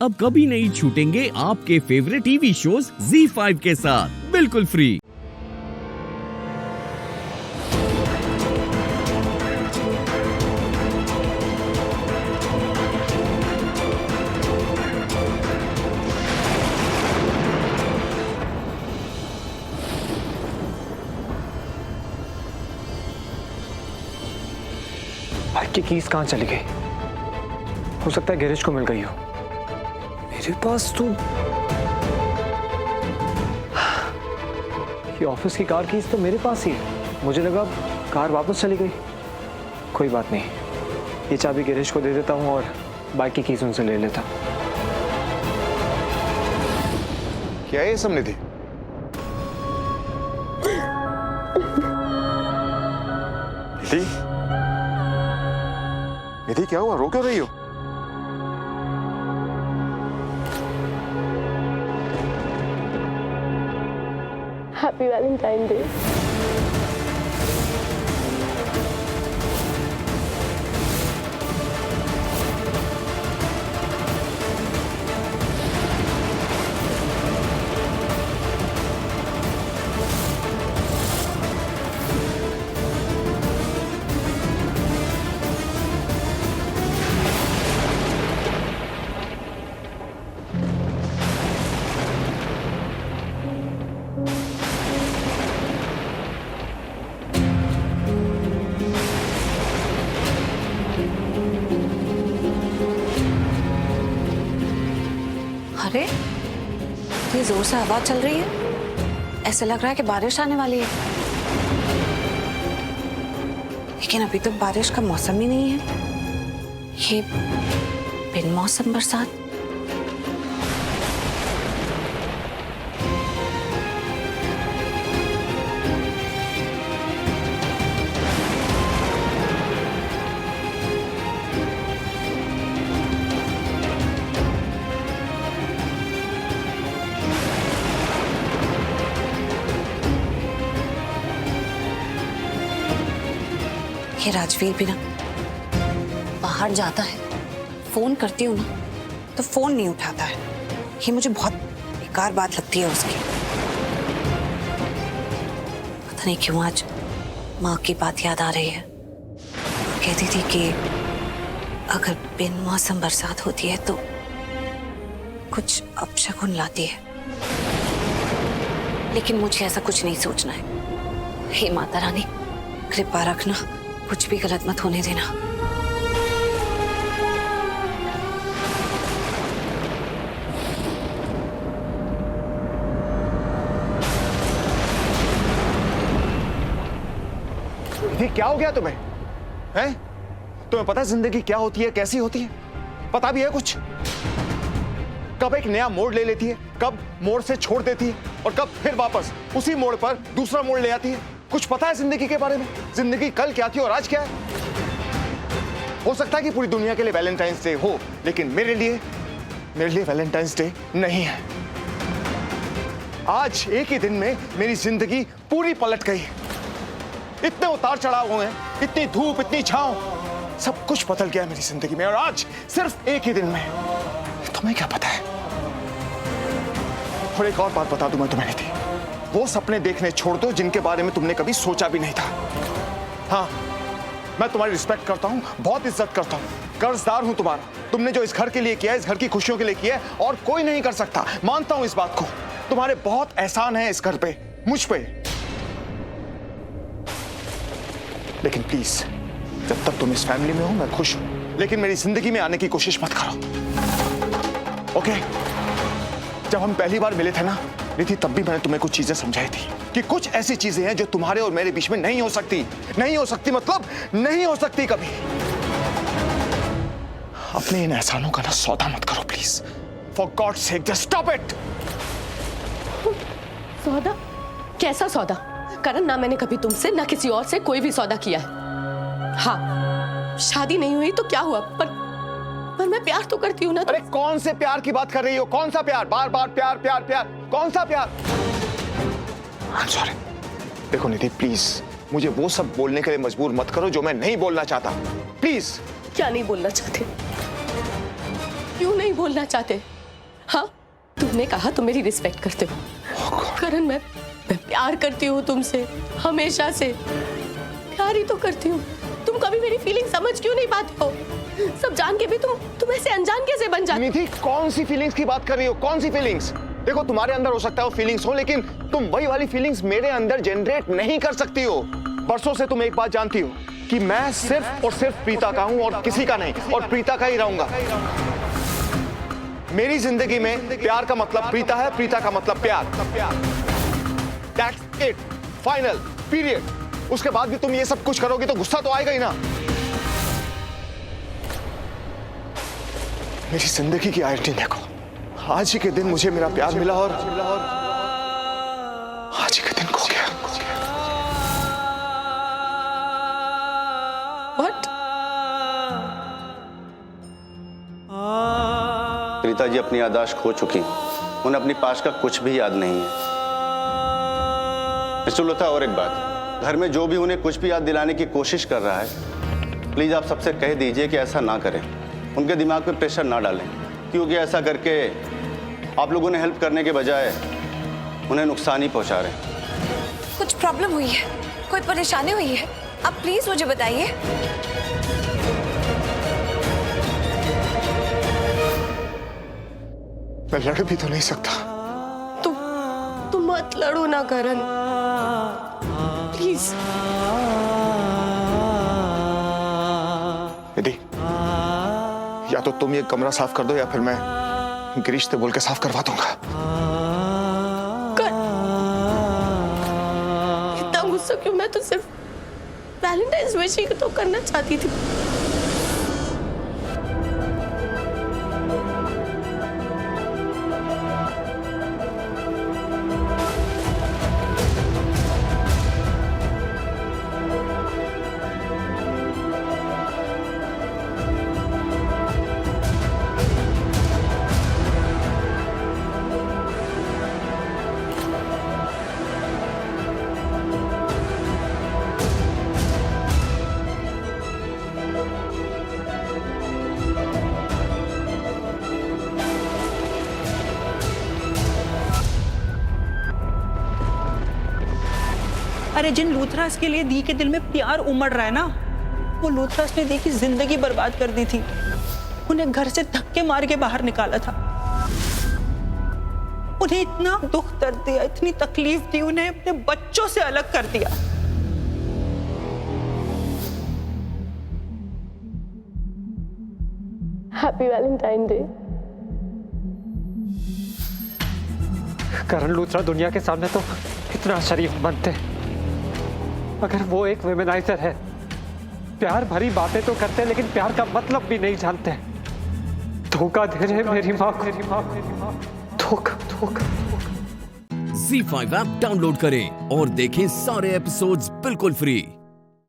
अब कभी नहीं छूटेंगे आपके फेवरेट टीवी शोज ZEE5 के साथ बिल्कुल फ्री। बाइक की कीज कहाँ चली गई? हो सकता है गैरेज को मिल गई हो। मेरे पास तो ये ऑफिस की कार कीज तो मेरे पास ही है। मुझे लगा कार वापस चली गई। कोई बात नहीं, ये चाबी गैरेज को दे देता हूँ और बाइक की कीज उनसे ले लेता हूँ। क्या है ये सब निधि? निधि, निधि क्या हुआ? रो क्यों रही हो? Happy Valentine day. अरे इतनी जोर से हवा चल रही है, ऐसा लग रहा है कि बारिश आने वाली है। लेकिन अभी तो बारिश का मौसम ही नहीं है। ये बिन मौसम बरसात। ये राजवीर भी ना बाहर जाता है, फोन करती हूँ ना तो फोन नहीं उठाता है। ये मुझे बहुत बेकार बात लगती है उसकी। पता नहीं क्यों आज माँ की बात याद आ रही है। वो कहती थी कि अगर बिन मौसम बरसात होती है तो कुछ अपशगुन लाती है। लेकिन मुझे ऐसा कुछ नहीं सोचना है। हे माता रानी, कृपा रखना, कुछ भी गलत मत होने देना। निधि, क्या हो गया तुम्हें? हैं? तुम्हें पता है जिंदगी क्या होती है, कैसी होती है? पता भी है कुछ? कब एक नया मोड़ ले लेती है, कब मोड़ से छोड़ देती है और कब फिर वापस उसी मोड़ पर दूसरा मोड़ ले आती है। कुछ पता है जिंदगी के बारे में? जिंदगी कल क्या थी और आज क्या है? हो सकता है कि पूरी दुनिया के लिए वैलेंटाइंस डे हो, लेकिन मेरे लिए वैलेंटाइंस डे नहीं है। आज एक ही दिन में मेरी जिंदगी पूरी पलट गई। इतने उतार चढ़ाव हुए हैं, इतनी धूप, इतनी छांव, सब कुछ बदल गया मेरी जिंदगी में। और आज सिर्फ एक ही दिन में। तुम्हें क्या पता है? और एक और बात बता दूं मैं तुम्हें निधि, वो सपने देखने छोड़ दो जिनके बारे में तुमने कभी सोचा भी नहीं था। हाँ, मैं तुम्हारी रिस्पेक्ट करता हूं, बहुत इज्जत करता हूं, कर्जदार हूं तुम्हारा। तुमने जो इस घर के लिए किया है, इस घर की खुशियों के लिए किया है, और कोई नहीं कर सकता। मानता हूं इस बात को। तुम्हारे बहुत एहसान है इस घर पे, मुझ पे। लेकिन प्लीज, जब तक तुम इस फैमिली में हो मैं खुश हूं, लेकिन मेरी जिंदगी में आने की कोशिश मत करो। ओके? जब हम पहली बार मिले थे ना निधि, तब भी मैंने तुम्हें कुछ चीजें समझाई थी कि कुछ ऐसी चीजें हैं जो तुम्हारे और मेरे बीच में नहीं हो सकती। नहीं हो सकती मतलब नहीं हो सकती कभी। अपने इन एहसानों का ना सौदा मत करो please. For god's sake just stop it. सौदा? कैसा सौदा? करण, ना मैंने कभी तुमसे ना किसी और से कोई भी सौदा किया है। हाँ, शादी नहीं हुई तो क्या हुआ, पर मैं प्यार तो करती हूँ ना। अरे कौन से प्यार की बात कर रही हो? कौन सा प्यार? बार बार प्यार प्यार प्यार, कौन सा प्यार? I'm sorry। देखो निधि, प्लीज मुझे वो सब बोलने के लिए मजबूर मत करो जो मैं नहीं बोलना चाहता। प्लीज। क्या नहीं बोलना चाहते? क्यों नहीं बोलना चाहते? हाँ, तुमने कहा तुम मेरी रिस्पेक्ट करते हो। करण, मैं प्यार करती हूँ तुमसे, हमेशा से प्यार ही तो करती हूँ। तुम कभी मेरी फीलिंग समझ क्यों नहीं पाते हो? सब जान के भी तुम ऐसे अनजान कैसे बन जाते? निधि, कौन सी फीलिंग्स की बात कर रही हो? कौन सी फीलिंग्स? देखो, तुम्हारे अंदर हो सकता है वो फीलिंग्स हो, लेकिन तुम वही वाली फीलिंग्स मेरे अंदर जनरेट नहीं कर सकती हो। बरसों से तुम एक बात जानती हो कि मैं सिर्फ और सिर्फ प्रीता का हूं और किसी का नहीं, और प्रीता का ही रहूंगा। मेरी जिंदगी में प्यार का मतलब प्रीता है, प्रीता का मतलब प्यार। That's it, final, period. उसके बाद भी तुम ये सब कुछ करोगी तो गुस्सा तो आएगा ही ना। मेरी जिंदगी की आइडेंटिटी देखो, आज ही के दिन मुझे मेरा प्यार मिला और आज ही के दिन खो गया। What? प्रीता जी अपनी याददाश्त खो चुकी, उन्हें अपनी पास का कुछ भी याद नहीं है। सुलता, और एक बात, घर में जो भी उन्हें कुछ भी याद दिलाने की कोशिश कर रहा है, प्लीज आप सबसे कह दीजिए कि ऐसा ना करें, उनके दिमाग पे प्रेशर ना डालें, क्योंकि ऐसा करके आप लोगों ने हेल्प करने के बजाय उन्हें नुकसान ही पहुंचा रहे हैं। कुछ प्रॉब्लम हुई है, कोई परेशानी हुई है? आप प्लीज मुझे बताइए। मैं लड़ भी तो नहीं सकता। तुम मत लड़ो ना करण, प्लीज। निधि, या तो तुम ये कमरा साफ कर दो या फिर मैं गिरीश से बोल के साफ करवा दूंगा। इतना गुस्सा क्यों? मैं तो सिर्फ वैलेंटाइंस विश ही तो करना चाहती थी। अरे जिन लूथरास के लिए दी के दिल में प्यार उमड़ रहा है ना, वो लूथरास ने दी की जिंदगी बर्बाद कर दी थी। उन्हें घर से धक्के मार के बाहर निकाला था, उन्हें इतना दुख दर्द दिया, इतनी तकलीफ दी, उन्हें अपने बच्चों से अलग कर दिया। Happy Valentine day. Karan Luthra दुनिया के सामने तो इतना शरीफमंद थे, मगर वो एक वेमेनाइजर है। प्यार भरी बातें तो करते लेकिन प्यार का मतलब भी नहीं जानते। धोखा दे रहे मेरी माँ को, धोखा धोखा। ZEE5 ऐप डाउनलोड करें और देखें सारे एपिसोड्स बिल्कुल फ्री।